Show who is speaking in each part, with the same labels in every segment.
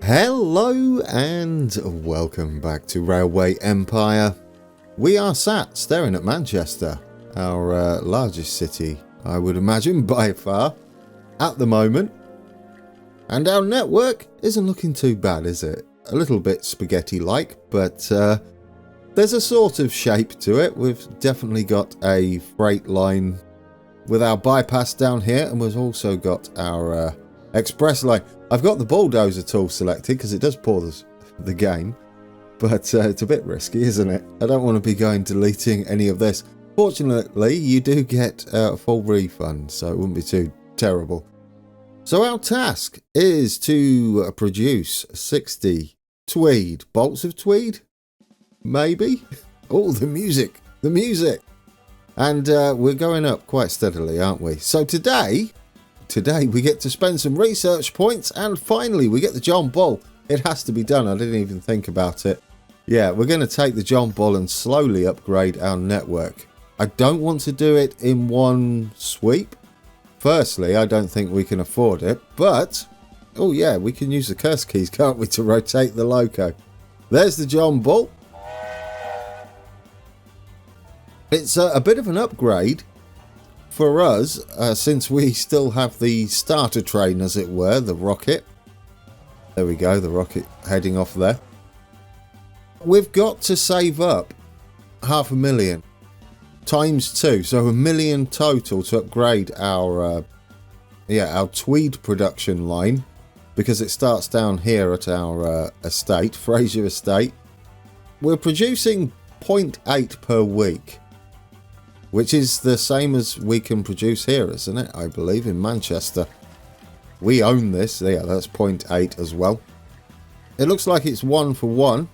Speaker 1: Hello and welcome back to Railway Empire. We are sat staring at Manchester, our largest city, I would imagine, by far, at the moment. And our network isn't looking too bad, is it? A little bit spaghetti-like, but there's a sort of shape to it. We've definitely got a freight line with our bypass down here, and we've also got our express line. I've got the bulldozer tool selected because it does pause the game, but it's a bit risky, isn't it? I don't want to be deleting any of this. Fortunately, you do get a full refund, so it wouldn't be too terrible. So our task is to produce 60 tweed. Bolts of tweed? Maybe? Oh, the music! The music! And we're going up quite steadily, aren't we? So today we get to spend some research points, and finally we get the John Bull. It has to be done. I didn't even think about it. Yeah, we're going to take the John Bull and slowly upgrade our network. I don't want to do it in one sweep. Firstly, I don't think we can afford it, but oh yeah, we can use the curse keys, can't we, to rotate the loco. There's the John Bull. It's a bit of an upgrade for us, since we still have the starter train, as it were, the rocket. There we go, the rocket heading off there. We've got to save up 500,000 times 2, so 1 million total to upgrade our tweed production line, because it starts down here at our estate, Fraser Estate. We're producing 0.8 per week, which is the same as we can produce here, isn't it? I believe in Manchester. We own this. Yeah, that's 0.8 as well. It looks like it's 1 for 1.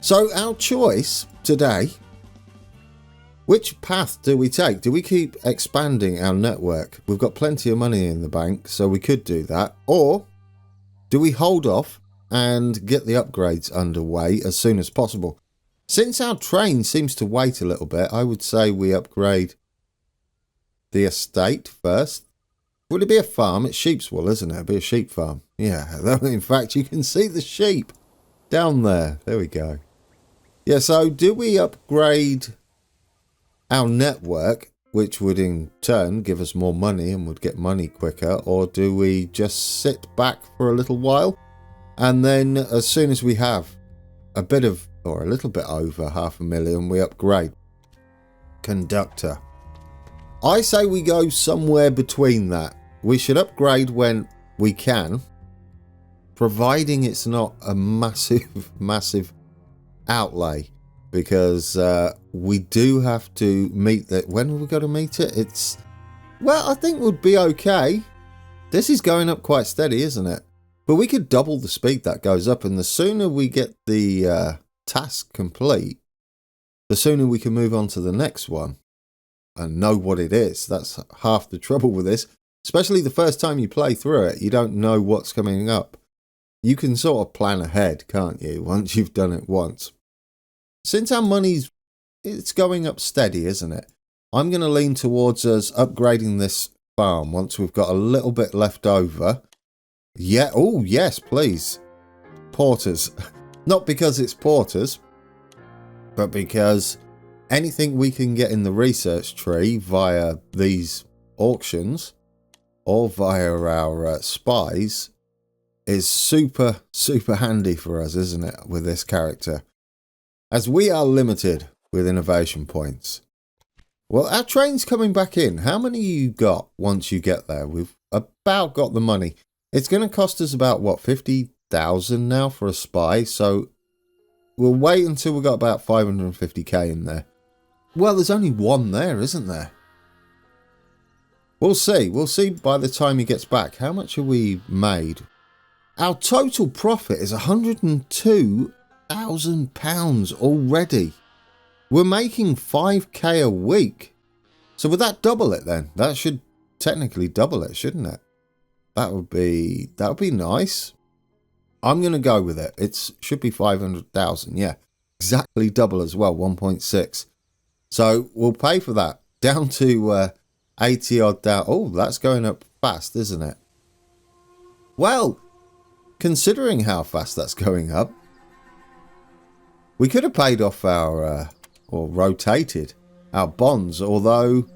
Speaker 1: So our choice today, which path do we take? Do we keep expanding our network? We've got plenty of money in the bank, so we could do that. Or do we hold off and get the upgrades underway as soon as possible? Since our train seems to wait a little bit, I would say we upgrade the estate first. Would it be a farm? It's sheep's wool, isn't it? It'd be a sheep farm. Yeah, in fact, you can see the sheep down there. There we go. Yeah, so do we upgrade our network, which would in turn give us more money and would get money quicker, or do we just sit back for a little while and then as soon as we have a bit of, or a little bit over 500,000, we upgrade? Conductor. I say we go somewhere between that. We should upgrade when we can, providing it's not a massive outlay, because we do have to meet that. When are we going to meet it? I think we'd be okay. This is going up quite steady, isn't it? But we could double the speed that goes up, and the sooner we get the task complete, the sooner we can move on to the next one and know what it is. That's half the trouble with this, especially the first time you play through it. You don't know what's coming up. You can sort of plan ahead, can't you, once you've done it once. Since our it's going up steady, isn't it? I'm going to lean towards us upgrading this farm once we've got a little bit left over. Yeah, oh yes, please. Porters. Not because it's porters, but because anything we can get in the research tree via these auctions or via our spies is super handy for us, isn't it, with this character? As we are limited with innovation points. Well, our train's coming back in. How many you got once you get there? We've about got the money. It's going to cost us about, what, 50,000 now for a spy, so we'll wait until we've got about 550k in there. Well, there's only one there, isn't there? We'll see. We'll see by the time he gets back. How much have we made? Our total profit is £102,000 already. We're making 5k a week. So would that double it then? That should technically double it, shouldn't it? That would be nice. I'm going to go with it. It should be 500,000. Yeah, exactly double as well, 1.6. So we'll pay for that. Down to 80 odd down. Oh, that's going up fast, isn't it? Well, considering how fast that's going up. We could have paid off our, or rotated our bonds, although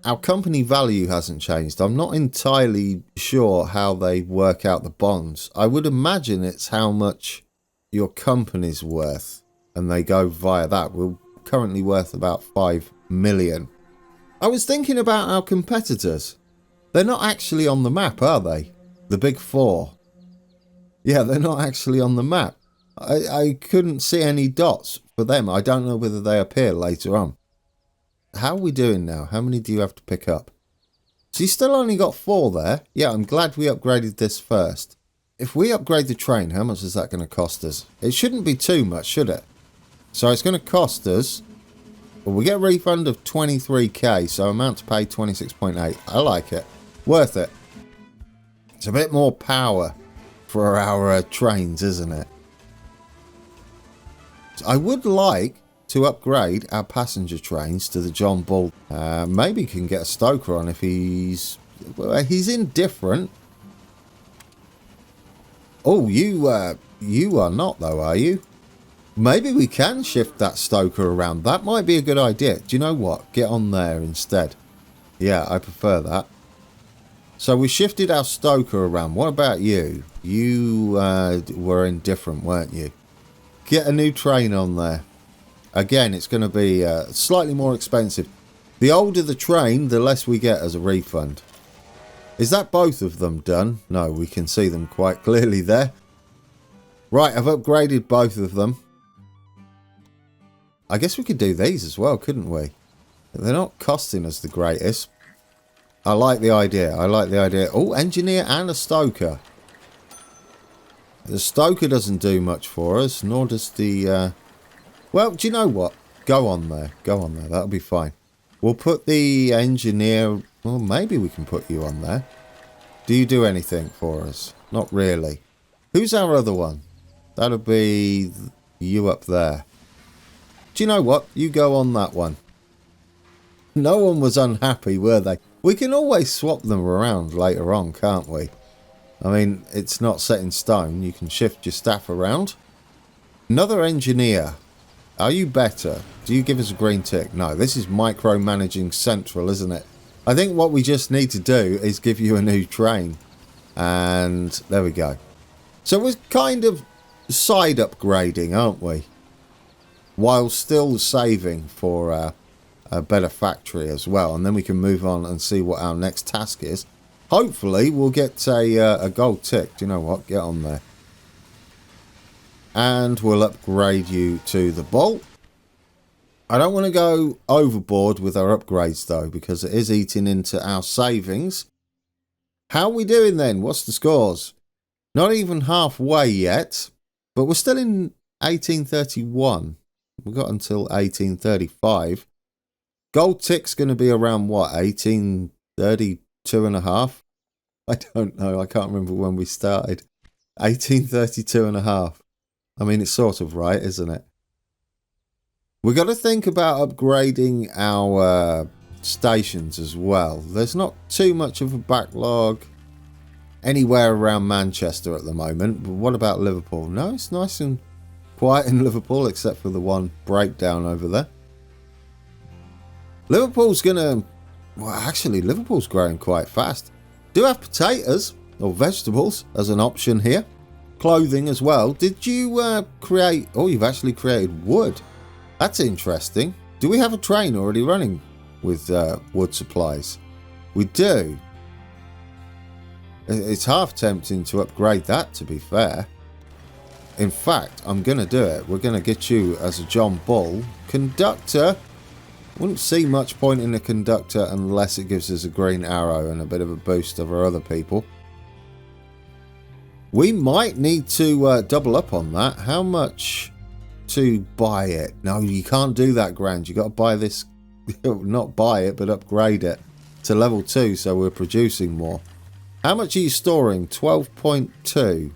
Speaker 1: our company value hasn't changed. I'm not entirely sure how they work out the bonds. I would imagine it's how much your company's worth, and they go via that. We're currently worth about 5 million. I was thinking about our competitors. They're not actually on the map, are they? The big four. Yeah, they're not actually on the map. I couldn't see any dots for them. I don't know whether they appear later on. How are we doing now? How many do you have to pick up? So you still only got 4 there. Yeah, I'm glad we upgraded this first. If we upgrade the train, how much is that going to cost us? It shouldn't be too much, should it? So it's going to cost us... Well, we get a refund of 23k, so amount to pay 26.8. I like it. Worth it. It's a bit more power for our trains, isn't it? So I would like to upgrade our passenger trains to the John Bull. Maybe can get a stoker on if he's... Well, he's indifferent. Oh, you are not though, are you? Maybe we can shift that stoker around. That might be a good idea. Do you know what? Get on there instead. Yeah, I prefer that. So we shifted our stoker around. What about you? You were indifferent, weren't you? Get a new train on there. Again, it's going to be slightly more expensive. The older the train, the less we get as a refund. Is that both of them done? No, we can see them quite clearly there. Right, I've upgraded both of them. I guess we could do these as well, couldn't we? They're not costing us the greatest. I like the idea. I like the idea. Oh, engineer and a stoker. The stoker doesn't do much for us, nor does the... Well, do you know what? Go on there. Go on there. That'll be fine. We'll put the engineer... Well, maybe we can put you on there. Do you do anything for us? Not really. Who's our other one? That'll be you up there. Do you know what? You go on that one. No one was unhappy, were they? We can always swap them around later on, can't we? I mean, it's not set in stone. You can shift your staff around. Another engineer. Are you better? Do you give us a green tick? No, this is micromanaging central, isn't it? I think what we just need to do is give you a new train. And there we go. So we're kind of side upgrading, aren't we? While still saving for a better factory as well. And then we can move on and see what our next task is. Hopefully we'll get a gold tick. Do you know what? Get on there. And we'll upgrade you to the bolt. I don't want to go overboard with our upgrades though, because it is eating into our savings. How are we doing then? What's the scores? Not even halfway yet, but we're still in 1831. We've got until 1835. Gold tick's going to be around what? 1832 and a half? I don't know. I can't remember when we started. 1832 and a half. I mean, it's sort of right, isn't it? We've got to think about upgrading our stations as well. There's not too much of a backlog anywhere around Manchester at the moment. But what about Liverpool? No, it's nice and quiet in Liverpool, except for the one breakdown over there. Liverpool's going to... Well, actually, Liverpool's growing quite fast. Do have potatoes or vegetables as an option here. Clothing as well. Did you create... Oh, you've actually created wood. That's interesting. Do we have a train already running with wood supplies? We do. It's half tempting to upgrade that, to be fair. In fact, I'm going to do it. We're going to get you as a John Bull. Conductor. Wouldn't see much point in a conductor unless it gives us a green arrow and a bit of a boost over other people. We might need to double up on that. How much to buy it? No, you can't do that, Grand. You got to buy this. Not buy it, but upgrade it to level 2 so we're producing more. How much are you storing? 12.2.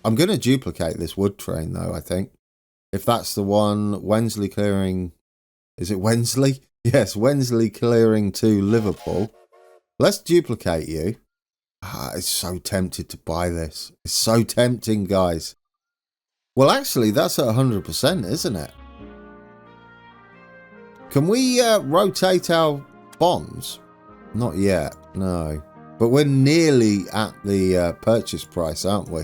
Speaker 1: I'm going to duplicate this wood train though, I think. If that's the one, Wensley clearing... Is it Wensley? Yes, Wensley clearing to Liverpool. Let's duplicate you. is so tempted to buy this. It's so tempting, guys. Well, actually, that's at 100%, isn't it? Can we rotate our bonds? Not yet, no. But we're nearly at the purchase price, aren't we?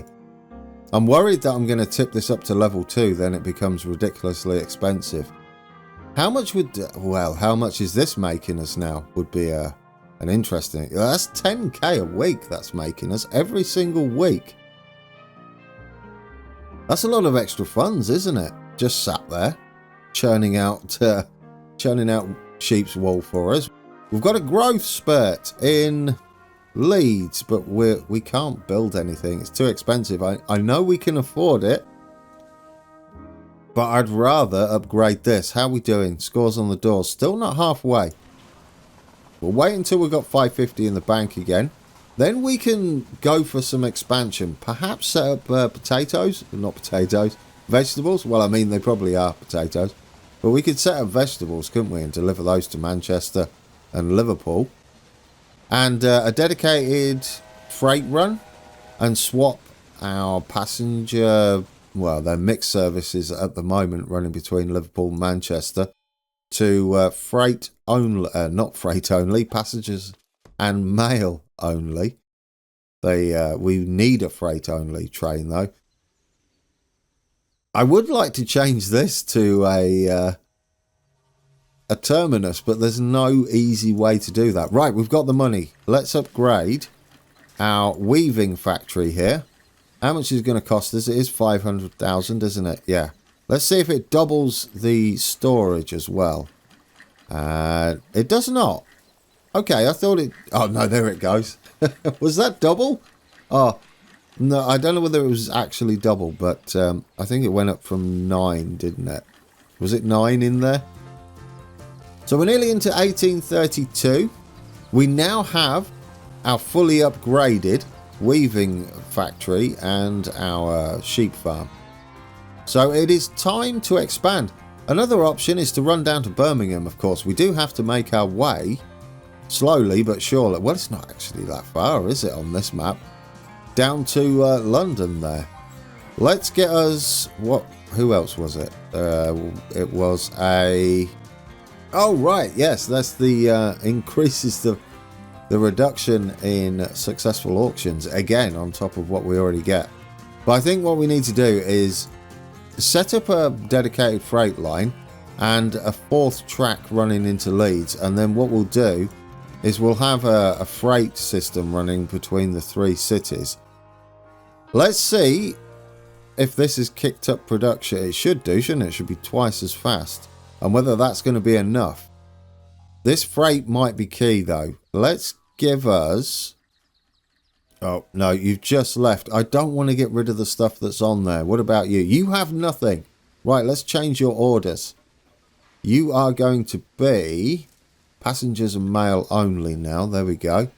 Speaker 1: I'm worried that I'm going to tip this up to level 2, then it becomes ridiculously expensive. How much would... Well, how much is this making us now? Would be an interesting... That's 10k a week that's making us every single week. That's a lot of extra funds, isn't it? Just sat there, churning out sheep's wool for us. We've got a growth spurt in Leeds, but we can't build anything. It's too expensive. I know we can afford it, but I'd rather upgrade this. How are we doing? Scores on the doors. Still not halfway. We'll wait until we've got 550 in the bank again. Then we can go for some expansion. Perhaps set up potatoes. Not potatoes. Vegetables. Well, I mean, they probably are potatoes. But we could set up vegetables, couldn't we? And deliver those to Manchester and Liverpool. And a dedicated freight run. And swap our passenger... Well, they're mixed services at the moment running between Liverpool and Manchester to freight only, not freight only, passengers and mail only. We need a freight only train though. I would like to change this to a terminus, but there's no easy way to do that. Right, we've got the money. Let's upgrade our weaving factory here. How much is it going to cost us? It is 500,000, isn't it? Yeah. Let's see if it doubles the storage as well. It does not. Okay, I thought it... Oh, no, there it goes. Was that double? Oh, no, I don't know whether it was actually double, but I think it went up from 9, didn't it? Was it 9 in there? So we're nearly into 1832. We now have our fully upgraded weaving factory and our sheep farm. So it is time to expand. Another option is to run down to Birmingham, of course. We do have to make our way slowly but surely. Well, it's not actually that far, is it, on this map? Down to London there. Let's get us... What? Who else was it? It was a... Oh, right. Yes, that's the increases the reduction in successful auctions, again, on top of what we already get. But I think what we need to do is set up a dedicated freight line and a 4th track running into Leeds. And then what we'll do is we'll have a freight system running between the 3 cities. Let's see if this has kicked up production. It should do, shouldn't it? It should be twice as fast. And whether that's going to be enough. This freight might be key, though. Let's give us... Oh, no, you've just left. I don't want to get rid of the stuff that's on there. What about you? You have nothing. Right, let's change your orders. You are going to be passengers and mail only now. There we go.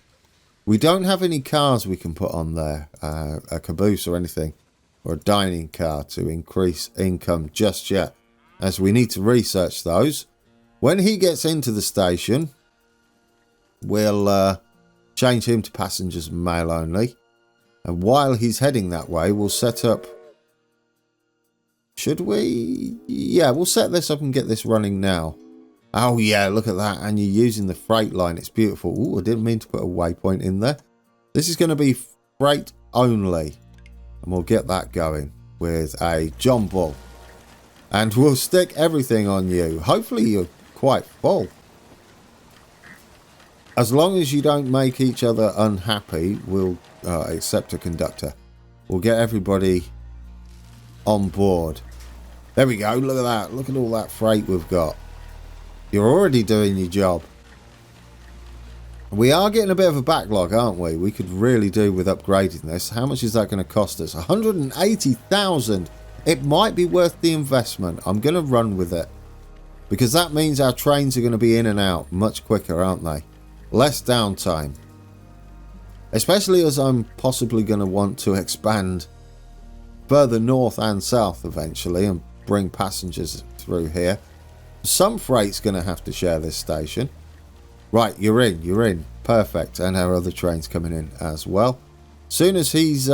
Speaker 1: We don't have any cars we can put on there. A caboose or anything. Or a dining car to increase income just yet. As we need to research those. When he gets into the station, we'll change him to passengers and mail only. And while he's heading that way, we'll set up... Should we? Yeah, we'll set this up and get this running now. Oh, yeah, look at that. And you're using the freight line. It's beautiful. Ooh, I didn't mean to put a waypoint in there. This is going to be freight only. And we'll get that going with a John Bull. And we'll stick everything on you. Hopefully you're quite full. As long as you don't make each other unhappy, we'll accept a conductor. We'll get everybody on board. There we go. Look at that. Look at all that freight we've got. You're already doing your job. We are getting a bit of a backlog, aren't we? We could really do with upgrading this. How much is that going to cost us? 180,000. It might be worth the investment. I'm going to run with it. Because that means our trains are going to be in and out much quicker, aren't they? Less downtime. Especially as I'm possibly going to want to expand further north and south eventually and bring passengers through here. Some freight's going to have to share this station. Right, you're in. Perfect. And our other train's coming in as well. Soon as he's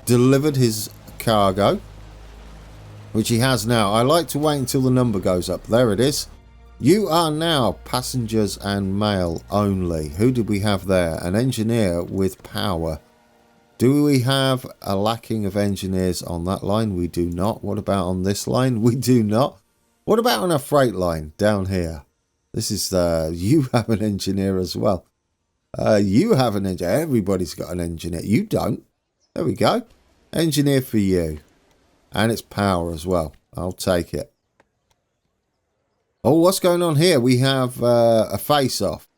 Speaker 1: delivered his cargo, which he has now, I like to wait until the number goes up. There it is. You are now passengers and mail only. Who did we have there? An engineer with power. Do we have a lacking of engineers on that line? We do not. What about on this line? We do not. What about on a freight line down here? This is you have an engineer as well. You have an engineer. Everybody's got an engineer. You don't. There we go. Engineer for you. And it's power as well. I'll take it. Oh, what's going on here? We have a face-off.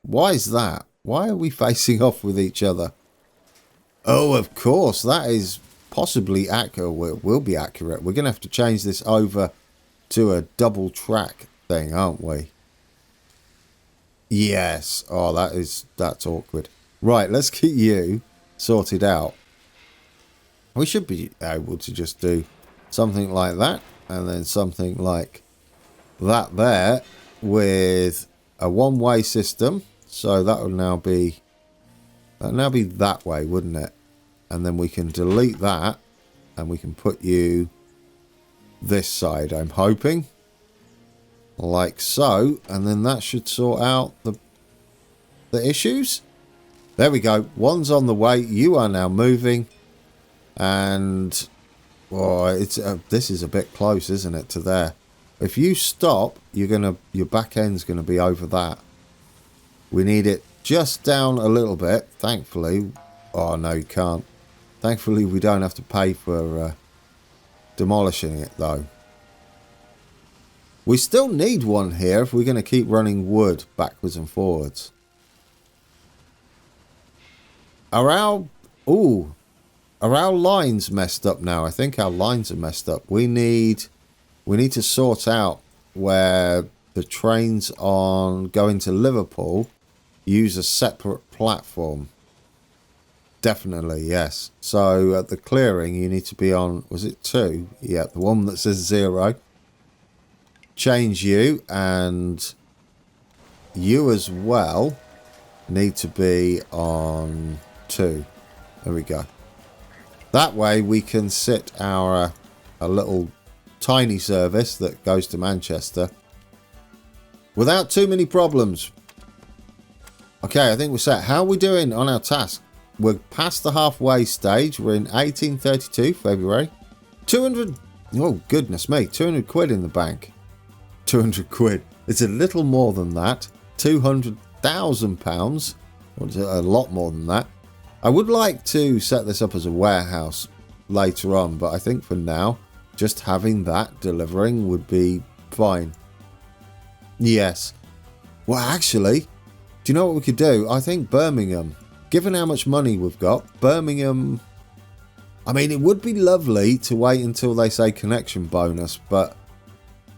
Speaker 1: Why is that? Why are we facing off with each other? Oh, of course. That is possibly accurate. Will be accurate. We're going to have to change this over to a double track thing, aren't we? Yes. Oh, that's awkward. Right, let's get you sorted out. We should be able to just do something like that, and then something like that there with a one-way system. So that would now be that way, wouldn't it? And then we can delete that, and we can put you this side, I'm hoping, like so, and then that should sort out the issues. There we go. One's on the way. You are now moving, and this is a bit close, isn't it, to there? If you stop, your back end's gonna be over that. We need it just down a little bit. Thankfully, oh no, you can't. Thankfully, we don't have to pay for demolishing it though. We still need one here if we're going to keep running wood backwards and forwards. Are our lines messed up now? I think our lines are messed up. We need to sort out where the trains on going to Liverpool use a separate platform. Definitely, yes. So at the clearing, you need to be on, was it 2? Yeah, the one that says 0. Change you, and you as well need to be on 2. There we go. That way we can sit a little tiny service that goes to Manchester without too many problems. Okay, I think we're set. How are we doing on our task? We're past the halfway stage. We're in 1832, February. 200... Oh, goodness me. 200 quid in the bank. 200 quid. It's a little more than that. £200,000. Or is it a lot more than that? I would like to set this up as a warehouse later on, but I think for now, just having that delivering would be fine. Yes. Well, actually, do you know what we could do? I think Birmingham... Given how much money we've got, Birmingham... I mean, it would be lovely to wait until they say connection bonus, but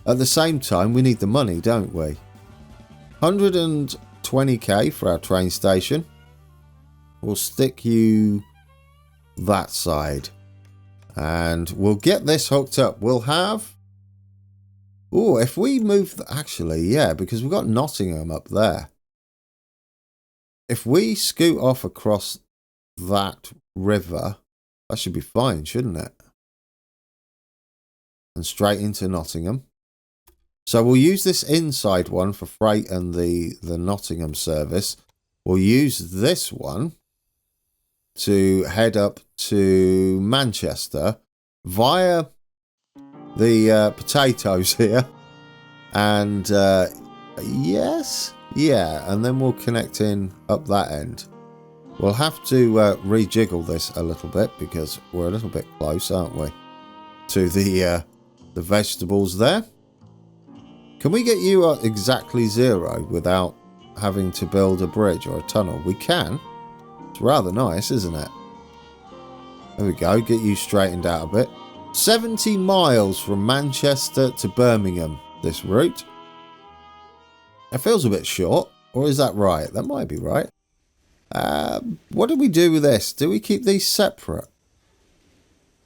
Speaker 1: at the same time, we need the money, don't we? 120k for our train station. We'll stick you that side. And we'll get this hooked up. We'll have... Oh, if we move... Actually, yeah, because we've got Nottingham up there. If we scoot off across that river, that should be fine, shouldn't it? And straight into Nottingham. So we'll use this inside one for freight and the Nottingham service. We'll use this one to head up to Manchester via the potatoes here. And yes... Yeah, and then we'll connect in up that end. We'll have to rejiggle this a little bit because we're a little bit close, aren't we? To the vegetables there. Can we get you at exactly 0 without having to build a bridge or a tunnel? We can. It's rather nice, isn't it? There we go. Get you straightened out a bit. 70 miles from Manchester to Birmingham, this route. It feels a bit short, or is that right? That might be right. What do we do with this? Do we keep these separate?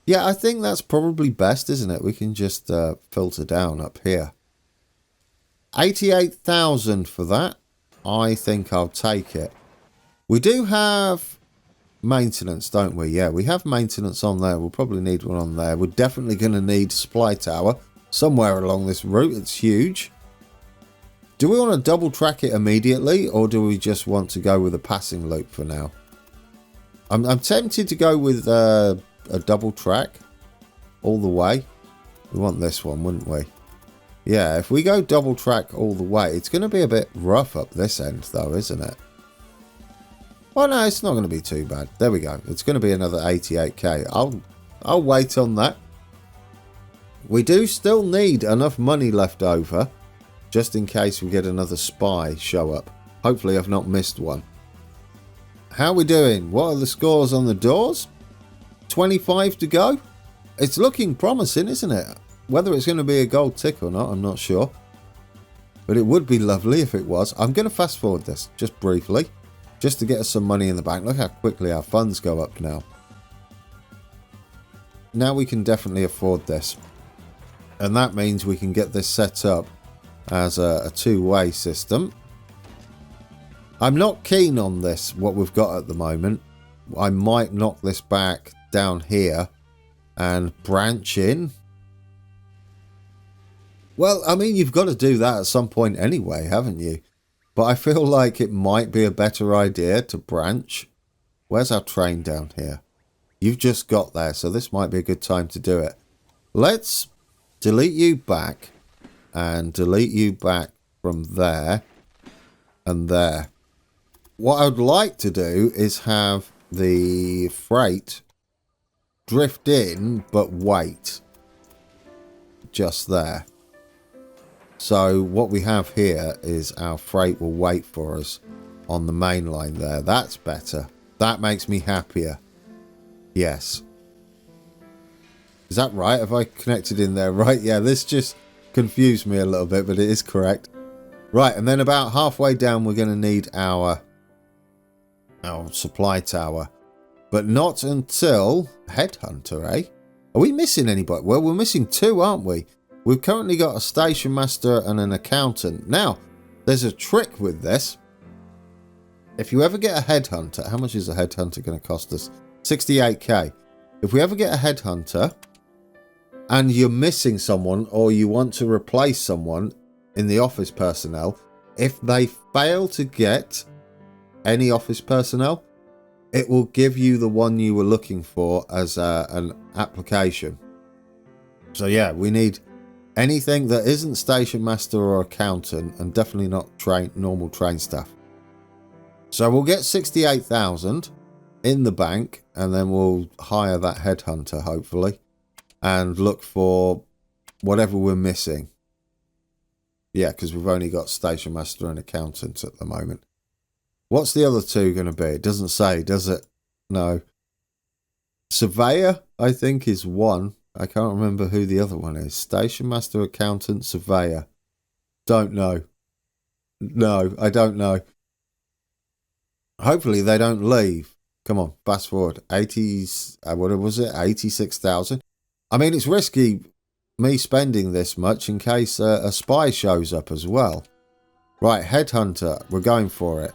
Speaker 1: Yeah, I think that's probably best, isn't it? We can just filter down up here. 88,000 for that. I think I'll take it. We do have maintenance, don't we? Yeah, we have maintenance on there. We'll probably need one on there. We're definitely going to need supply tower somewhere along this route. It's huge. Do we want to double track it immediately, or do we just want to go with a passing loop for now? I'm tempted to go with a double track all the way. We want this one, wouldn't we? Yeah, if we go double track all the way, it's going to be a bit rough up this end though, isn't it? Oh no, it's not going to be too bad. There we go. It's going to be another 88k. I'll wait on that. We do still need enough money left over, just in case we get another spy show up. Hopefully I've not missed one. How are we doing? What are the scores on the doors? 25 to go. It's looking promising, isn't it? Whether it's going to be a gold tick or not, I'm not sure. But it would be lovely if it was. I'm going to fast forward this just briefly, just to get us some money in the bank. Look how quickly our funds go up now. Now we can definitely afford this. And that means we can get this set up as a two-way system. I'm not keen on this, what we've got at the moment. I might knock this back down here and branch in. Well, I mean, you've got to do that at some point anyway, haven't you? But I feel like it might be a better idea to branch. Where's our train down here? You've just got there, so this might be a good time to do it. Let's delete you back and delete you back from there and there. What I'd like to do is have the freight drift in, but wait. Just there. So what we have here is our freight will wait for us on the main line there. That's better. That makes me happier. Yes. Is that right? Have I connected in there right? Yeah, this just confused me a little bit, but it is correct. Right, and then about halfway down we're going to need our supply tower. But not until Headhunter, eh? Are we missing anybody? Well, we're missing two, aren't we? We've currently got a station master and an accountant. Now, there's a trick with this. If you ever get a headhunter, how much is a headhunter going to cost us? 68k. If we ever get a headhunter and you're missing someone or you want to replace someone in the office personnel, if they fail to get any office personnel, it will give you the one you were looking for as an application. So yeah, we need anything that isn't station master or accountant, and definitely not normal train staff. So we'll get 68,000 in the bank, and then we'll hire that headhunter hopefully and look for whatever we're missing. Yeah, because we've only got station master and accountant at the moment. What's the other two going to be? It doesn't say, does it? No. Surveyor, I think, is one. I can't remember who the other one is. Station master, accountant, surveyor. Don't know. No, I don't know. Hopefully they don't leave. Come on, fast forward. 80s, what was it? 86,000. I mean, it's risky me spending this much in case a spy shows up as well. Right, headhunter, we're going for it.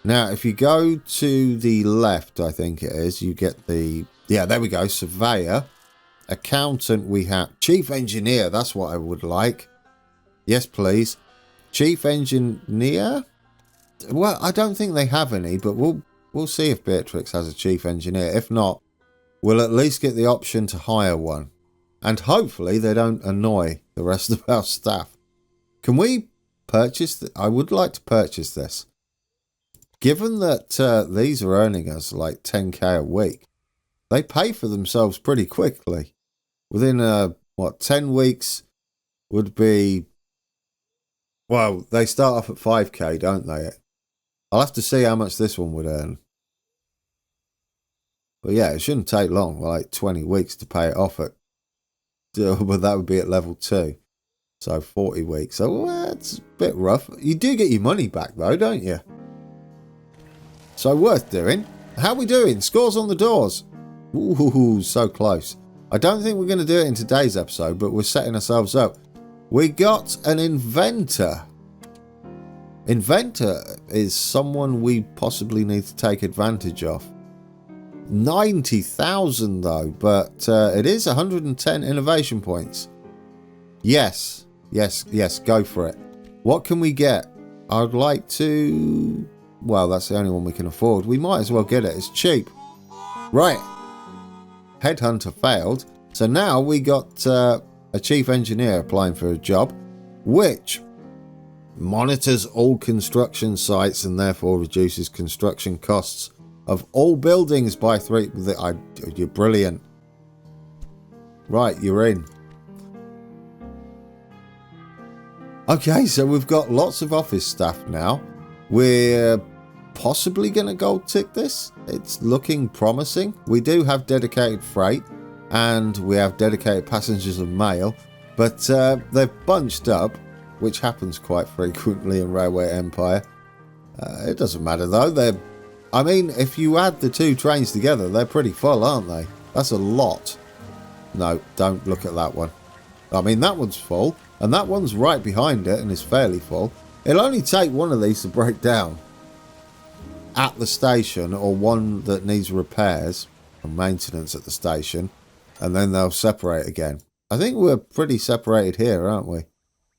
Speaker 1: Now, if you go to the left, I think it is, you get the... Yeah, there we go, surveyor. Accountant, we have... Chief engineer, that's what I would like. Yes, please. Chief engineer? Well, I don't think they have any, but we'll see if Beatrix has a chief engineer. If not, we'll at least get the option to hire one. And hopefully they don't annoy the rest of our staff. Can we purchase... I would like to purchase this. Given that these are earning us like 10k a week, they pay for themselves pretty quickly. Within, 10 weeks would be... Well, they start off at 5k, don't they? I'll have to see how much this one would earn. But yeah, it shouldn't take long, like 20 weeks to pay it off at... But that would be at level 2. So 40 weeks. So that's a bit rough. You do get your money back though, don't you? So worth doing. How are we doing? Scores on the doors. Ooh, so close. I don't think we're going to do it in today's episode, but we're setting ourselves up. We got an inventor. Inventor is someone we possibly need to take advantage of. 90,000 though, but it is 110 innovation points. Yes, go for it. What can we get? I'd like to... Well, that's the only one we can afford. We might as well get it. It's cheap. Right. Headhunter failed. So now we got a chief engineer applying for a job, which monitors all construction sites and therefore reduces construction costs of all buildings by 3. You're brilliant. Right, you're in. Okay, so we've got lots of office staff now. We're possibly going to gold tick this. It's looking promising. We do have dedicated freight and we have dedicated passengers and mail, but they've bunched up, which happens quite frequently in Railway Empire. It doesn't matter though. I mean, if you add the 2 trains together, they're pretty full, aren't they? That's a lot. No, don't look at that one. I mean, that one's full, and that one's right behind it and is fairly full. It'll only take one of these to break down at the station, or one that needs repairs and maintenance at the station, and then they'll separate again. I think we're pretty separated here, aren't we?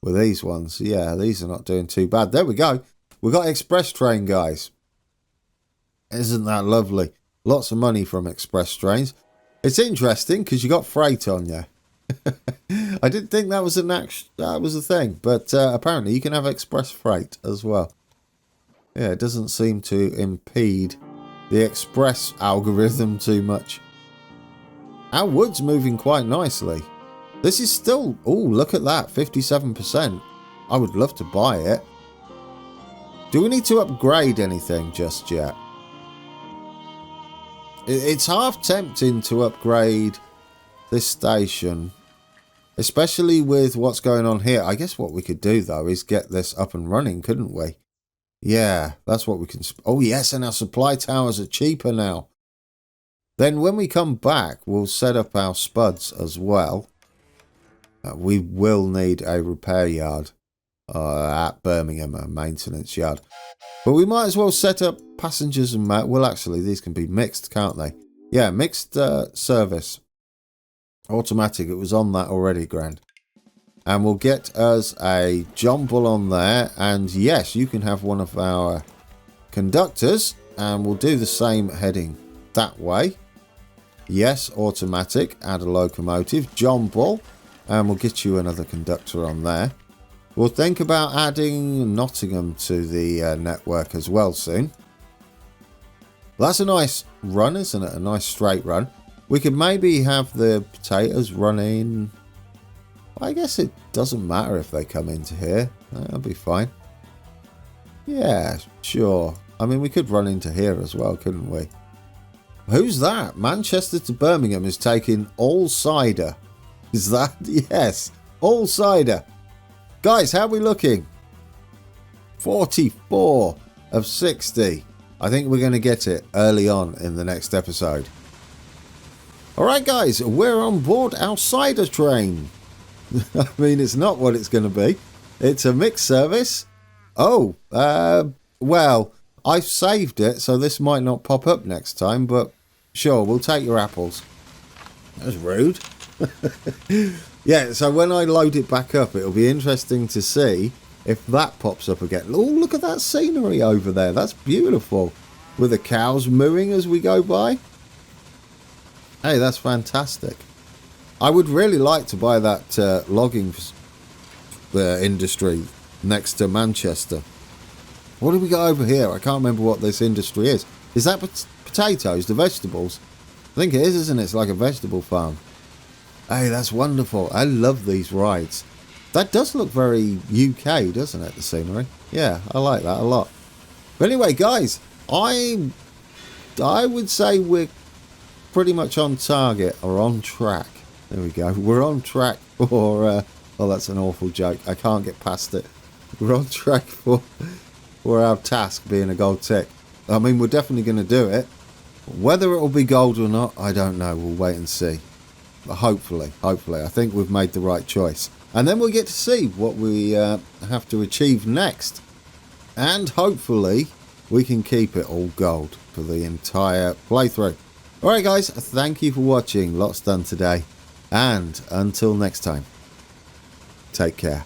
Speaker 1: With these ones. Yeah, these are not doing too bad. There we go. We've got express train, guys. Isn't that lovely? Lots of money from express trains. It's interesting because you got freight on you. I didn't think that was a thing, but apparently you can have express freight as well. Yeah, it doesn't seem to impede the express algorithm too much. Our wood's moving quite nicely. This is still... Oh, look at that, 57%. I would love to buy it. Do we need to upgrade anything just yet? It's half tempting to upgrade this station, especially with what's going on here. I guess what we could do though is get this up and running, couldn't we? Yeah, that's what we can... Oh yes, and our supply towers are cheaper now. Then when we come back, we'll set up our spuds as well. We will need a repair yard at Birmingham, a maintenance yard. But we might as well set up passengers and mail. Well, actually, these can be mixed, can't they? Yeah, mixed service. Automatic. It was on that already, Grand. And we'll get us a jumble on there. And yes, you can have one of our conductors. And we'll do the same heading that way. Yes, automatic. Add a locomotive. Jumble. And we'll get you another conductor on there. We'll think about adding Nottingham to the network as well soon. That's a nice run, isn't it? A nice straight run. We could maybe have the potatoes running. I guess it doesn't matter if they come into here. That'll be fine. Yeah, sure. I mean, we could run into here as well, couldn't we? Who's that? Manchester to Birmingham is taking all cider. Is that? Yes, all cider. Guys, how are we looking? 44 of 60. I think we're going to get it early on in the next episode. Alright guys, we're on board our cider train. I mean, it's not what it's going to be. It's a mixed service. Oh, well, I've saved it, so this might not pop up next time, but sure, we'll take your apples. That's rude. Yeah, so when I load it back up, it'll be interesting to see if that pops up again. Oh, look at that scenery over there. That's beautiful. With the cows mooing as we go by. Hey, that's fantastic. I would really like to buy that logging industry next to Manchester. What do we got over here? I can't remember what this industry is. Is that potatoes, the vegetables? I think it is, isn't it? It's like a vegetable farm. Hey, that's wonderful. I love these rides. That does look very UK, doesn't it, the scenery? Yeah, I like that a lot. But anyway, guys, I would say we're pretty much on target or on track. There we go. We're on track for... oh, that's an awful joke. I can't get past it. We're on track for our task being a gold tick. I mean, we're definitely going to do it. Whether it will be gold or not, I don't know. We'll wait and see. But hopefully, I think we've made the right choice. And then we'll get to see what we have to achieve next. And hopefully we can keep it all gold for the entire playthrough. Alright guys, thank you for watching. Lots done today. And until next time, take care.